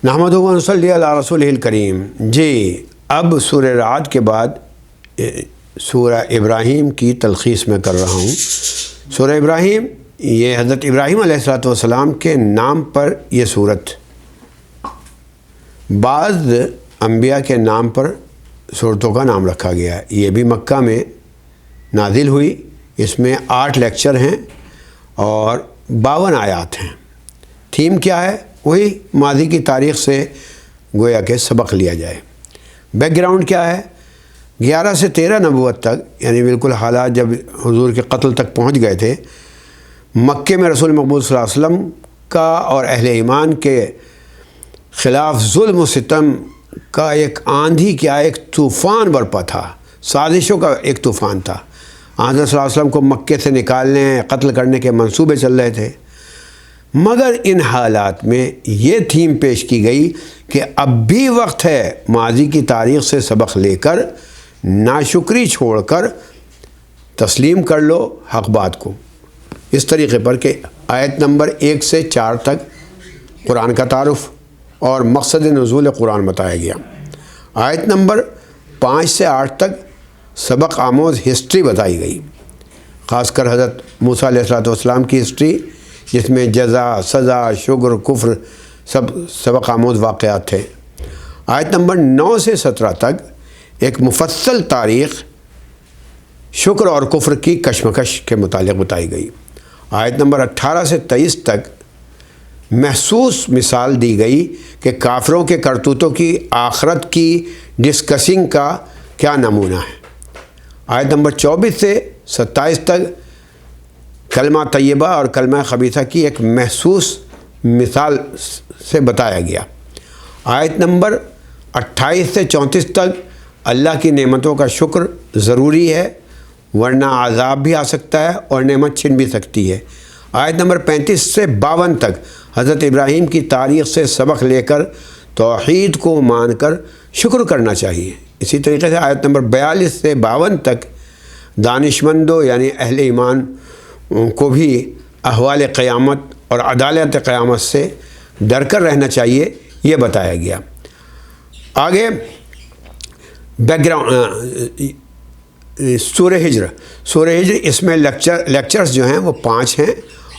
نحمدہ و نصلی علی رسولہ الکریم۔ جی اب سورہ رعد کے بعد سورہ ابراہیم کی تلخیص میں کر رہا ہوں۔ سورہ ابراہیم یہ حضرت ابراہیم علیہ السلام کے نام پر یہ سورت، بعض انبیاء کے نام پر سورتوں کا نام رکھا گیا ہے۔ یہ بھی مکہ میں نازل ہوئی، اس میں 8 لیکچر ہیں اور 52 آیات ہیں۔ تھیم کیا ہے؟ وہی ماضی کی تاریخ سے گویا کہ سبق لیا جائے۔ بیک گراؤنڈ کیا ہے؟ 11 سے 13 نبوت تک، یعنی بالکل حالات جب حضور کے قتل تک پہنچ گئے تھے، مکے میں رسول مقبول صلی اللہ علیہ وسلم کا اور اہل ایمان کے خلاف ظلم و ستم کا ایک آندھی کیا، ایک طوفان برپا تھا، سازشوں کا ایک طوفان تھا۔ حضرت صلی اللہ علیہ وسلم کو مکے سے نکالنے، قتل کرنے کے منصوبے چل رہے تھے، مگر ان حالات میں یہ تھیم پیش کی گئی کہ اب بھی وقت ہے ماضی کی تاریخ سے سبق لے کر ناشکری چھوڑ کر تسلیم کر لو حق بات کو، اس طریقے پر کہ آیت نمبر 1 سے 4 تک قرآن کا تعارف اور مقصد نزول قرآن بتایا گیا۔ آیت نمبر 5 سے 8 تک سبق آموز ہسٹری بتائی گئی، خاص کر حضرت موسیٰ علیہ السلام کی ہسٹری، جس میں جزا، سزا، شکر، کفر سب سبق آموز واقعات تھے۔ آیت نمبر 9 سے 17 تک ایک مفصل تاریخ شکر اور کفر کی کشمکش کے متعلق بتائی گئی۔ آیت نمبر 18 سے 23 تک محسوس مثال دی گئی کہ کافروں کے کرتوتوں کی آخرت کی ڈسکسنگ کا کیا نمونہ ہے۔ آیت نمبر 24 سے 27 تک کلمہ طیبہ اور کلمہ خبیثہ کی ایک محسوس مثال سے بتایا گیا۔ آیت نمبر 28 سے 34 تک اللہ کی نعمتوں کا شکر ضروری ہے، ورنہ عذاب بھی آ سکتا ہے اور نعمت چھن بھی سکتی ہے۔ آیت نمبر 35 سے 52 تک حضرت ابراہیم کی تاریخ سے سبق لے کر توحید کو مان کر شکر کرنا چاہیے۔ اسی طریقے سے آیت نمبر 42 سے 52 تک دانشمندوں یعنی اہل ایمان کو بھی احوال قیامت اور عدالت قیامت سے ڈر کر رہنا چاہیے، یہ بتایا گیا۔ آگے بیک گراؤنڈ سورہ ہجر اس میں لیکچرز جو ہیں وہ 5 ہیں،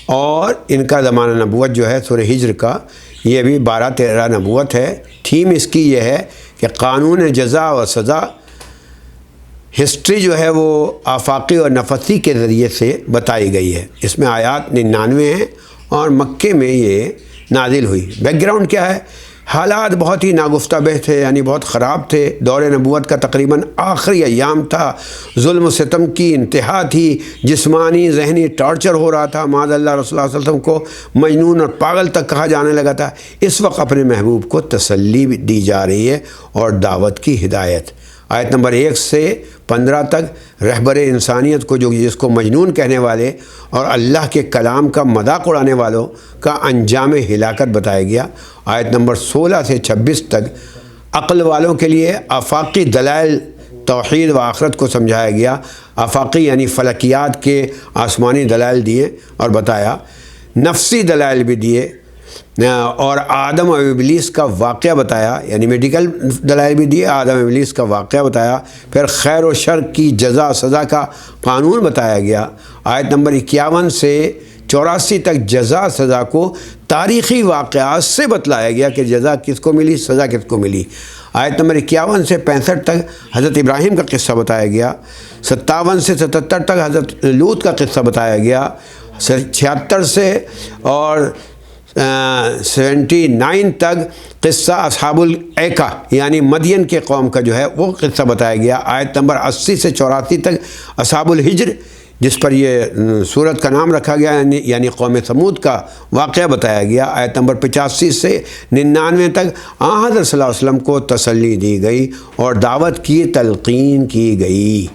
اور ان کا زمانہ نبوت جو ہے سورہ ہجر کا یہ بھی 12-13 نبوت ہے۔ تھیم اس کی یہ ہے کہ قانون جزا و سزا، ہسٹری جو ہے وہ آفاقی اور نفسی کے ذریعے سے بتائی گئی ہے۔ اس میں آیات 99 ہیں اور مکے میں یہ نازل ہوئی۔ بیک گراؤنڈ کیا ہے؟ حالات بہت ہی ناگفتہ بہ تھے، یعنی بہت خراب تھے۔ دور نبوت کا تقریباً آخری ایام تھا، ظلم و ستم کی انتہا تھی، جسمانی ذہنی ٹارچر ہو رہا تھا، معاذ اللہ رسول اللہ صلی اللہ علیہ وسلم کو مجنون اور پاگل تک کہا جانے لگا تھا۔ اس وقت اپنے محبوب کو تسلی دی جا رہی ہے اور دعوت کی ہدایت۔ آیت نمبر 1 سے 15 تک رہبر انسانیت کو جس کو مجنون کہنے والے اور اللہ کے کلام کا مذاق اڑانے والوں کا انجام ہلاکت بتایا گیا۔ آیت نمبر 16 سے 26 تک عقل والوں کے لیے آفاقی دلائل توحید و آخرت کو سمجھایا گیا۔ آفاقی یعنی فلکیات کے آسمانی دلائل دیے اور بتایا، نفسی دلائل بھی دیے، اور آدم و ابلیس کا واقعہ بتایا، یعنی میڈیکل دلائل بھی دیے، آدم و ابلیس کا واقعہ بتایا۔ پھر خیر و شر کی جزا سزا کا قانون بتایا گیا۔ آیت نمبر 51 سے 84 تک جزا سزا کو تاریخی واقعات سے بتلایا گیا کہ جزا کس کو ملی، سزا کس کو ملی۔ آیت نمبر 51 سے 65 تک حضرت ابراہیم کا قصہ بتایا گیا۔ 57 سے 77 تک حضرت لوط کا قصہ بتایا گیا۔ 76 سے اور 79 تک قصہ اصحاب الایکہ یعنی مدین کے قوم کا جو ہے وہ قصہ بتایا گیا۔ آیت نمبر 80 سے 84 تک اصحاب الحجر، جس پر یہ سورت کا نام رکھا گیا، یعنی قوم ثمود کا واقعہ بتایا گیا۔ آیت نمبر 85 سے 99 تک حضرت صلی اللہ علیہ وسلم کو تسلی دی گئی اور دعوت کی تلقین کی گئی۔